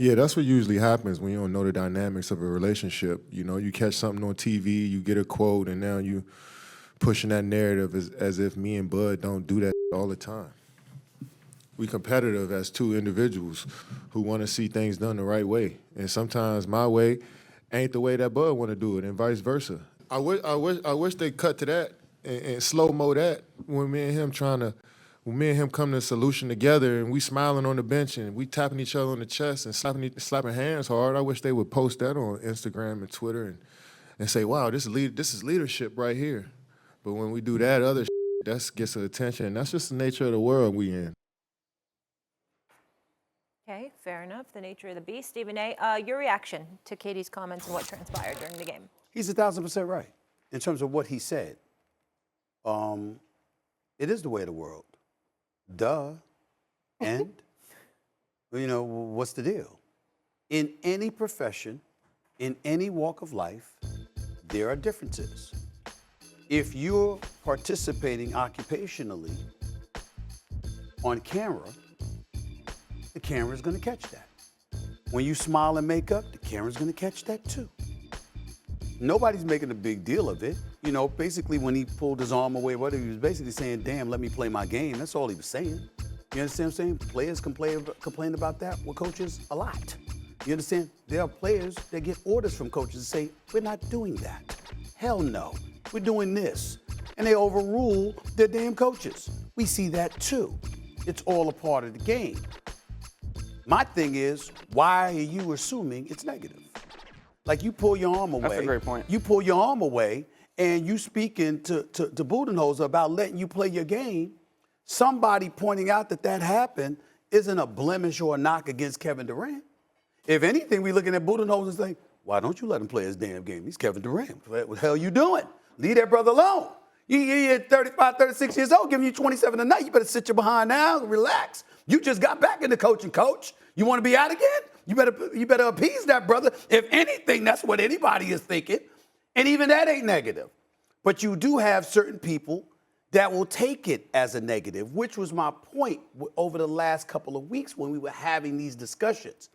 Yeah, that's what usually happens when you don't know the dynamics of a relationship. You know, you catch something on TV, you get a quote, and now you pushing that narrative as if me and Bud don't do that all the time. We competitive as two individuals who want to see things done the right way. And sometimes my way ain't the way that Bud want to do it, and vice versa. I wish they cut to that and slow-mo that when me and him come to a solution together and we smiling on the bench and we tapping each other on the chest and slapping hands hard. I wish they would post that on Instagram and Twitter and say, wow, this is leadership right here. But when we do that other that gets attention, and that's just the nature of the world we in. Okay, fair enough. The nature of the beast. Stephen A., your reaction to Katie's comments and what transpired during the game? He's 1,000% right in terms of what he said. It is the way of the world. Duh. And, you know, what's the deal? In any profession, in any walk of life, there are differences. If you're participating occupationally on camera, the camera's going to catch that. When you smile and make up, the camera's going to catch that too. Nobody's making a big deal of it. You know, basically when he pulled his arm away, what he was basically saying, damn, let me play my game. That's all he was saying. You understand what I'm saying? Players complain about that with coaches a lot. You understand? There are players that get orders from coaches and say, we're not doing that. Hell no. We're doing this. And they overrule their damn coaches. We see that too. It's all a part of the game. My thing is, why are you assuming it's negative? Like you pull your arm away. That's a great point. You pull your arm away and you speaking to Budenholzer about letting you play your game. Somebody pointing out that happened isn't a blemish or a knock against Kevin Durant. If anything, we looking at Budenholzer and saying, why don't you let him play his damn game? He's Kevin Durant. What the hell you doing? Leave that brother alone. You're 35, 36 years old, giving you 27 a night. You better sit your behind down and relax. You just got back into coaching, coach. You want to be out again? You better appease that brother. If anything, that's what anybody is thinking. And even that ain't negative. But you do have certain people that will take it as a negative, which was my point over the last couple of weeks when we were having these discussions.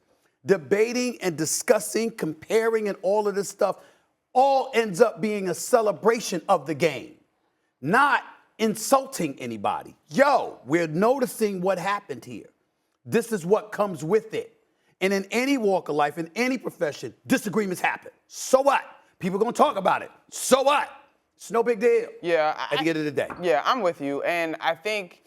Debating and discussing, comparing, and all of this stuff all ends up being a celebration of the game, not insulting anybody. Yo, we're noticing what happened here. This is what comes with it. And in any walk of life, in any profession, disagreements happen. So what? People are going to talk about it. So what? It's no big deal. Yeah. At the end of the day. Yeah, I'm with you. And I think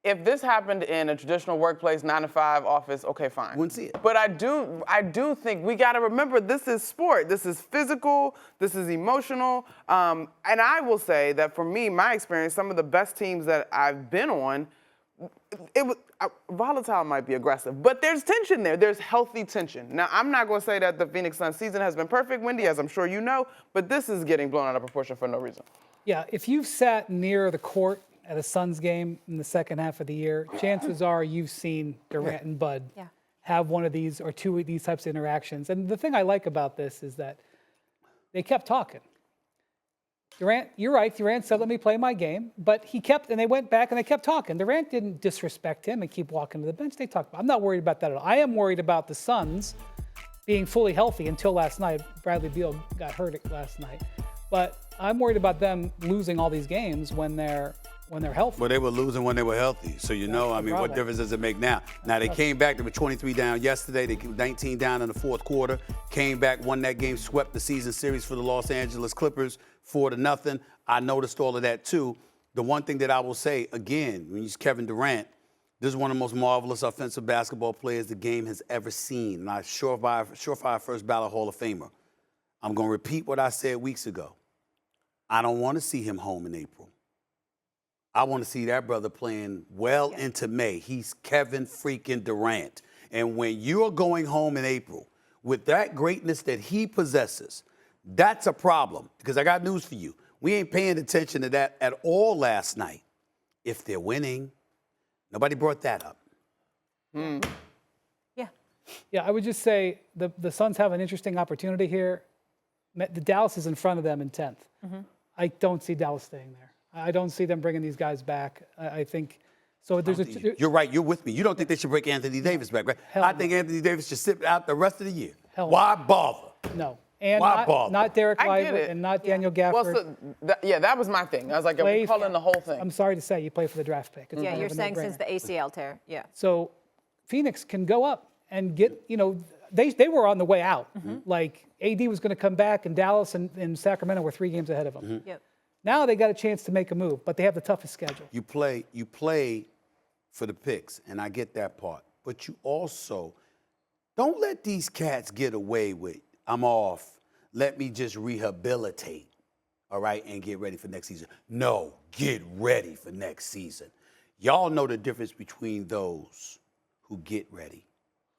if this happened in a traditional workplace, 9-to-5 office, okay, fine. Wouldn't see it. But I do think we got to remember this is sport. This is physical. This is emotional. And I will say that for me, my experience, some of the best teams that I've been on, it was volatile might be aggressive, but there's tension there. There's healthy tension. Now, I'm not going to say that the Phoenix Suns season has been perfect, Wendy, as I'm sure you know, but this is getting blown out of proportion for no reason. Yeah, if you've sat near the court at a Suns game in the second half of the year, chances are you've seen Durant and Bud have one of these or two of these types of interactions. And the thing I like about this is that they kept talking. Durant, you're right, Durant said, let me play my game, but and they went back and they kept talking. Durant didn't disrespect him and keep walking to the bench. They talked. I'm not worried about that at all. I am worried about the Suns being fully healthy until last night. Bradley Beal got hurt last night. But I'm worried about them losing all these games when they're healthy. Well, they were losing when they were healthy. So, what difference does it make now? Now, they came back. They were 23 down yesterday. They were 19 down in the fourth quarter. Came back, won that game, swept the season series for the Los Angeles Clippers 4-0. I noticed all of that, too. The one thing that I will say, again, when you use Kevin Durant, this is one of the most marvelous offensive basketball players the game has ever seen. And I'm surefire first ballot Hall of Famer. I'm going to repeat what I said weeks ago. I don't want to see him home in April. I want to see that brother playing well into May. He's Kevin freaking Durant. And when you're going home in April with that greatness that he possesses, that's a problem. Because I got news for you. We ain't paying attention to that at all last night. If they're winning, nobody brought that up. Yeah, I would just say the Suns have an interesting opportunity here. The Dallas is in front of them in 10th. I don't see Dallas staying there. I don't see them bringing these guys back. I think So there's You're right. You're with me. You don't think they should break Anthony Davis back, right? Hell I no. think Anthony Davis should sit out the rest of the year. Hell no. Why bother? no. And Why bother? not Derek I get Lively it. and not Daniel Gafford. Well, that was my thing. I was like, are we calling the whole thing? I'm sorry to say, you play for the draft pick. It's Yeah, kind you're of a saying no-brainer. since the ACL tear. Yeah. So Phoenix can go up and get, they were on the way out. Like AD was going to come back, and Dallas and Sacramento were 3 games ahead of them. Yep. Now they got a chance to make a move, but they have the toughest schedule. You play for the picks, and I get that part. But you also don't let these cats get away with, I'm off, let me just rehabilitate, all right, and get ready for next season. No, get ready for next season. Y'all know the difference between those who get ready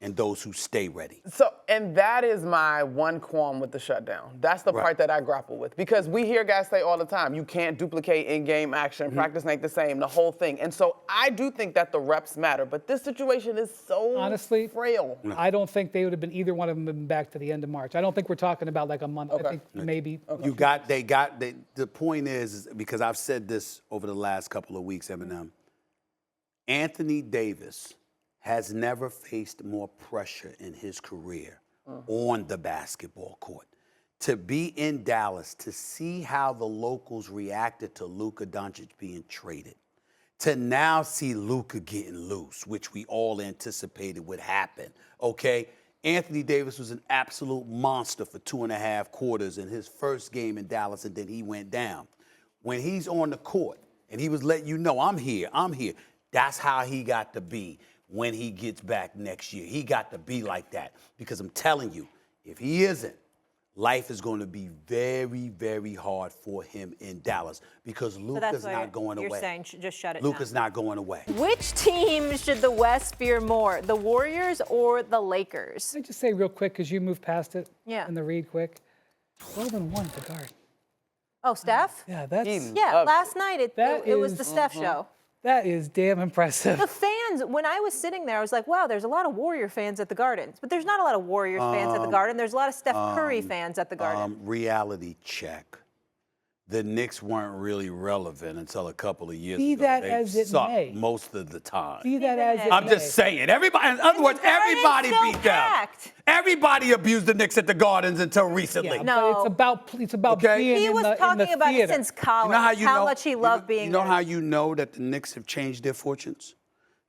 and those who stay ready. So, and that is my one qualm with the shutdown. That's the part that I grapple with. Because we hear guys say all the time, you can't duplicate in-game action, practice ain't the same, the whole thing. And so I do think that the reps matter, but this situation is so Honestly, frail. I don't think they would have been either one of them been back to the end of March. I don't think we're talking about like a month. I think maybe. The point is, because I've said this over the last couple of weeks, Eminem, Anthony Davis has never faced more pressure in his career on the basketball court. To be in Dallas, to see how the locals reacted to Luka Doncic being traded, to now see Luka getting loose, which we all anticipated would happen, okay? Anthony Davis was an absolute monster for 2.5 quarters in his first game in Dallas, and then he went down. When he's on the court and he was letting you know, I'm here, that's how he got to be when he gets back next year. He got to be like that, because I'm telling you, if he isn't, life is going to be very, very hard for him in Dallas, because Luka's not going away. You're saying just shut it Luka's down. not going away. Which team should the West fear more, the Warriors or the Lakers? Let me just say real quick, because you moved past it in the read quick. 12-1 at the Garden. Oh, Steph? Yeah, that's Last night it was the Steph show. that is damn impressive. The fans, when I was sitting there, I was like, wow, there's a lot of Warrior fans at the Gardens. But there's not a lot of Warriors fans at the Garden. There's a lot of Steph Curry fans at the Garden. Reality check. The Knicks weren't really relevant until a couple of years Be ago. that They as it sucked may. most of the time. Be that as it I'm may. just saying. Everybody, in other words, everybody still beat them. packed. Everybody abused the Knicks at the Gardens until recently. Yeah, No. but it's about Okay. being He in was the talking about theater. it since college, how much he loved being You know there. how you know that the Knicks have changed their fortunes?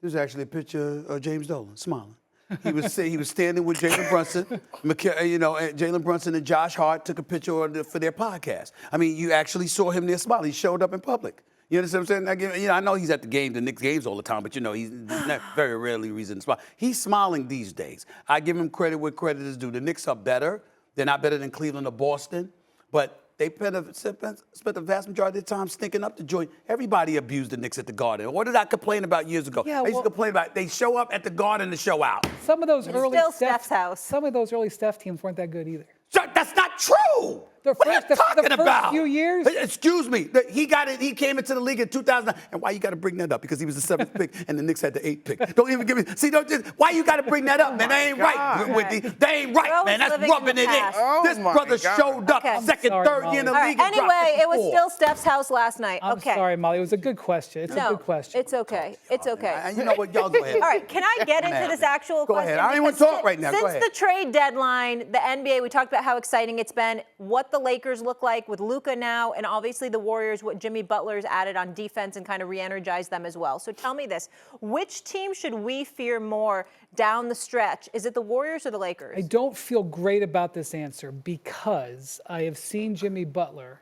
There's actually a picture of James Dolan smiling. He was standing with Jalen Brunson, Jalen Brunson and Josh Hart took a picture for their podcast. I mean, you actually saw him there smiling. He showed up in public. You understand what I'm saying? I know he's at the Knicks games all the time, but he's not very rarely reason to smile. He's smiling these days. I give him credit where credit is due. The Knicks are better. They're not better than Cleveland or Boston, but they spent the vast majority of their time stinking up the joint. Everybody abused the Knicks at the Garden. What did I complain about years ago? Yeah, I used to complain about they show up at the Garden to show out. Some of those early still Steph's house. Some of those early Steph teams weren't that good either. That's not true. What are you talking the about? first few years? Excuse me. He came into the league in 2009. And why you got to bring that up? Because he was the 7th pick and the Knicks had the 8th pick. Don't even give me. See, why you got to bring that up, man? That ain't right. They ain't right, man. That's rubbing it in. This brother showed up second, third year in the league. Anyway, it was still Steph's house last night. I'm sorry, Molly. It was a good question. It's a good question. It's okay. It's okay. And you know what? Y'all go ahead. All right, can I get into this actual Go question? ahead. I don't even Because talk right now. Go Since ahead. the trade deadline, the NBA, we talked about how exciting it's been, what the Lakers look like with Luka now, and obviously the Warriors, what Jimmy Butler's added on defense and kind of re-energized them as well. So tell me this, which team should we fear more down the stretch? Is it the Warriors or the Lakers? I don't feel great about this answer because I have seen Jimmy Butler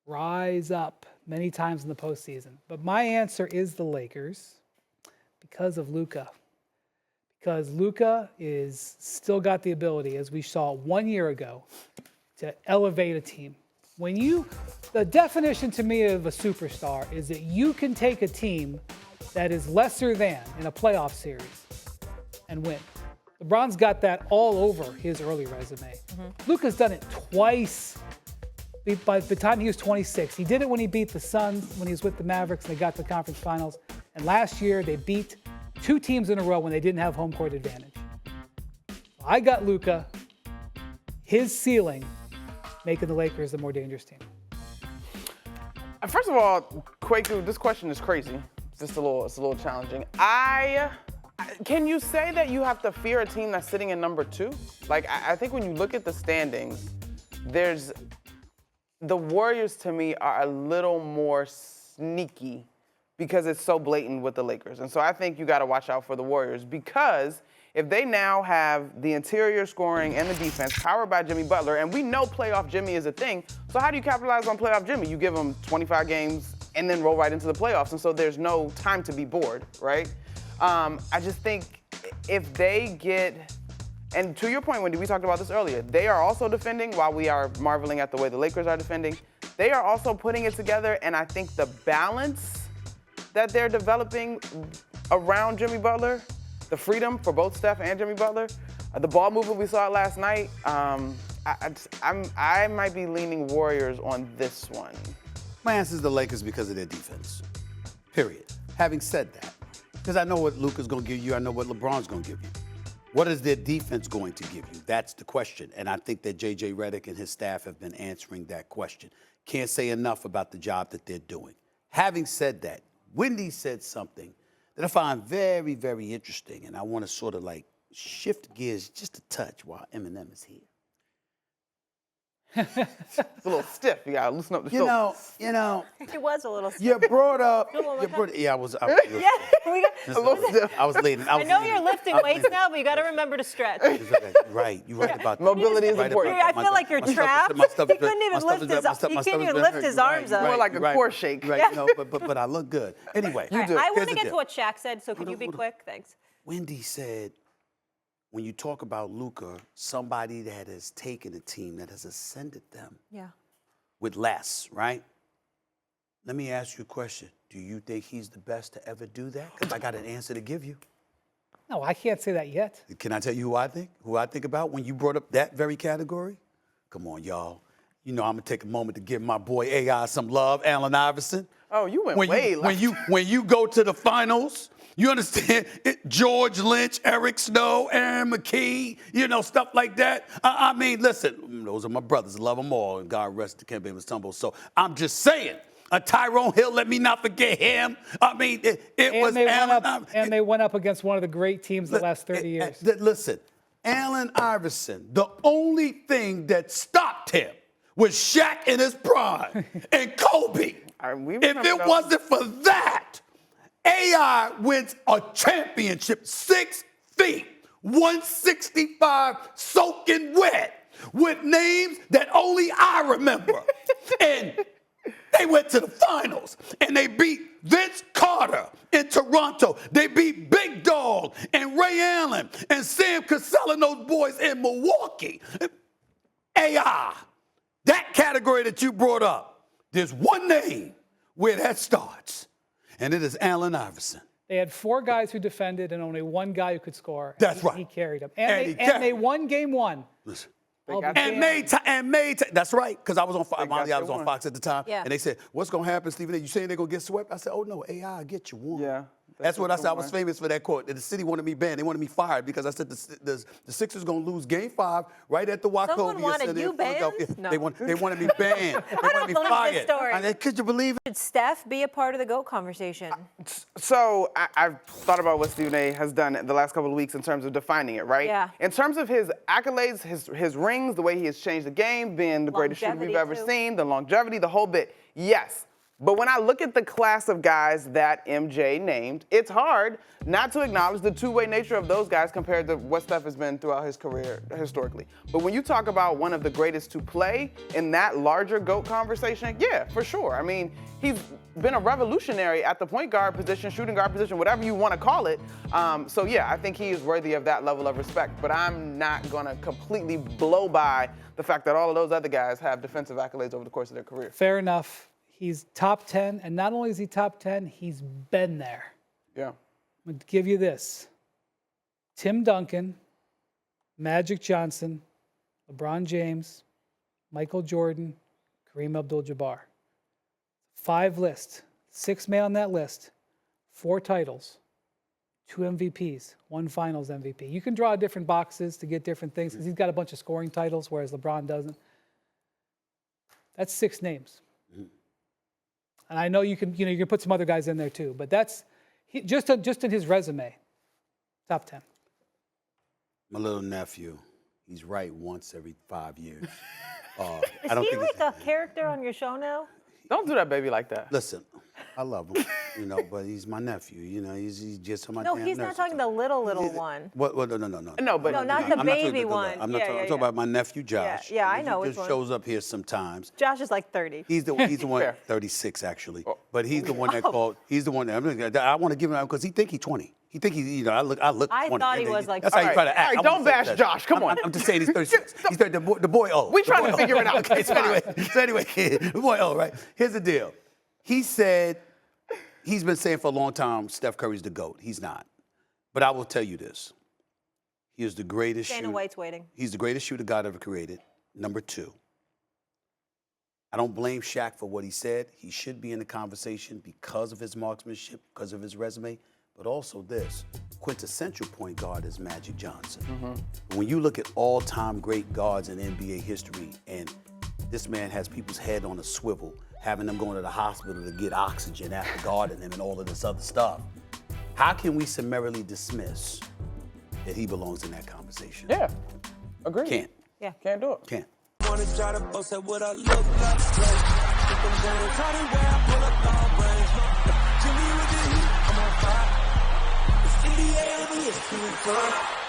rise up many times in the postseason. But my answer is the Lakers because of Luka. Because Luka is still got the ability, as we saw 1 year ago, to elevate a team. The definition to me of a superstar is that you can take a team that is lesser than in a playoff series and win. LeBron's got that all over his early resume. Luka's done it twice by the time he was 26. He did it when he beat the Suns, when he was with the Mavericks, and they got to the conference finals. And last year, they beat 2 teams in a row when they didn't have home court advantage. I got Luka, his ceiling, making the Lakers the more dangerous team. First of all, Kwaku, this question is crazy. it's a little challenging. Can you say that you have to fear a team that's sitting in number 2? Like, I think when you look at the standings, the Warriors to me are a little more sneaky because it's so blatant with the Lakers. And so I think you got to watch out for the Warriors, because if they now have the interior scoring and the defense powered by Jimmy Butler, and we know playoff Jimmy is a thing, so how do you capitalize on playoff Jimmy? You give him 25 games and then roll right into the playoffs, and so there's no time to be bored, right? I just think if they get, and to your point, Wendy, we talked about this earlier, they are also defending while we are marveling at the way the Lakers are defending. They are also putting it together, and I think the balance that they're developing around Jimmy Butler, the freedom for both Steph and Jimmy Butler, the ball movement we saw last night, I might be leaning Warriors on this one. My answer is the Lakers because of their defense, period. Having said that, because I know what Luka's going to give you, I know what LeBron's going to give you. What is their defense going to give you? That's the question. And I think that J.J. Redick and his staff have been answering that question. Can't say enough about the job that they're doing. Having said that, Wendy said something that I find very, very interesting, and I want to sort of like shift gears just a touch while Eminem is here. It's a little stiff. You gotta loosen up the shoulders. You know. It was a little. You brought up. Yeah, I was yeah, A little stiff. I was leaning. I know you're lifting weights now, but you got to remember to stretch. Right, you're right about that. Mobility is important. I feel like you're trapped. He couldn't even lift his arms up. More like a core shake. Right, you know, but I look good. Anyway, All right, I want to get deal. to what Shaq said, so could you be quick? Thanks. Wendy said, when you talk about Luka, somebody that has taken a team that has ascended them with less, right? Let me ask you a question. Do you think he's the best to ever do that? Because I got an answer to give you. No, I can't say that yet. Can I tell you who I think? Who I think about when you brought up that very category? Come on, y'all. You know I'm gonna take a moment to give my boy AI some love, Allen Iverson. Oh, you went way left. When you go to the finals, you understand? George Lynch, Eric Snow, Aaron McKee, you know, stuff like that. I mean, listen, those are my brothers. Love them all. And God rest the Kemba Mutombo. So I'm just saying, Tyrone Hill, let me not forget him. I mean, it was Allen Iverson. And they went up against one of the great teams the last 30 years. Listen, Allen Iverson, the only thing that stopped him was Shaq in his prime and Kobe. If it wasn't for that, AI wins a championship 6 feet, 165, soaking wet, with names that only I remember. And they went to the finals, and they beat Vince Carter in Toronto. They beat Big Dog and Ray Allen and Sam Cassell and those boys in Milwaukee. AI, that category that you brought up, there's one name where that starts, and it is Allen Iverson. They had 4 guys who defended and only 1 guy who could score. That's right. He carried them. And they won game 1. Listen. And made that's right, because I was on Fox. I was on one. Fox at the time, Yeah. and they said, "What's gonna happen, Stephen A? You saying they're gonna get swept?" I said, "Oh no, AI will get you one." Yeah. That's what I said. I was famous for that quote. The city wanted me banned. They wanted me fired because I said the Sixers gonna lose Game 5 right at the Wachovia Someone wanted Center you in Philadelphia. banned? No. They wanted me banned. They wanted me believe fired. this story. I said, could you believe it? Should Steph be a part of the GOAT conversation? So I've thought about what Stephen A. has done the last couple of weeks in terms of defining it, right? Yeah. In terms of his accolades, his rings, the way he has changed the game, being the greatest shooter we've Longevity, ever too. seen, the longevity, the whole bit, yes. But when I look at the class of guys that MJ named, it's hard not to acknowledge the two-way nature of those guys compared to what Steph has been throughout his career historically. But when you talk about one of the greatest to play in that larger GOAT conversation, yeah, for sure. I mean, he's been a revolutionary at the point guard position, shooting guard position, whatever you want to call it. So yeah, I think he is worthy of that level of respect. But I'm not going to completely blow by the fact that all of those other guys have defensive accolades over the course of their career. Fair enough. He's top 10, and not only is he top 10, he's been there. Yeah. I'm going to give you this. Tim Duncan, Magic Johnson, LeBron James, Michael Jordan, Kareem Abdul-Jabbar. 5 list. 6 made on that list. 4 titles. 2 MVPs. 1 Finals MVP. You can draw different boxes to get different things because he's got a bunch of scoring titles, whereas LeBron doesn't. That's 6 names. And I know you can put some other guys in there too, but that's Just in his resume, top 10. My little nephew, he's right once every 5 years. Is he like a character on your show now? Don't do that, baby, like that. Listen, I love him, but he's my nephew. He's just on my No, damn he's not nerves talking the sometimes. little one. What? No. No, but No, not I'm the talking baby about one. I'm not talking. I'm talking about my nephew Josh. Yeah, I know He which just one. shows up here sometimes. Josh is like 30. He's the one. Fair. 36 actually, but he's the one that called. He's the one that I want to give him because he think he's 20. He think he's. I look. I 20. thought he was like. That's how you try to act. All right, I don't wouldn't say bash that. Josh. Come on. I'm just saying he's 36. He's the boy old. We trying to figure it out. Okay, so anyway, kid, the boy old, right? Here's the deal. He said. He's been saying for a long time, Steph Curry's the GOAT. He's not. But I will tell you this. He is the greatest Dana shooter. White's waiting. He's the greatest shooter God ever created. Number 2. I don't blame Shaq for what he said. He should be in the conversation because of his marksmanship, because of his resume. But also this, quintessential point guard is Magic Johnson. When you look at all-time great guards in NBA history, and this man has people's head on a swivel, having them going to the hospital to get oxygen after guarding them and all of this other stuff. How can we summarily dismiss that he belongs in that conversation? Yeah, agree. Can't. Yeah. Can't do it. Can't. Wanna try to boast at what I look like. Think I'm gonna try to wear, I pull up all brains. Jimmy with the heat, I'm on fire. It's NBA over here,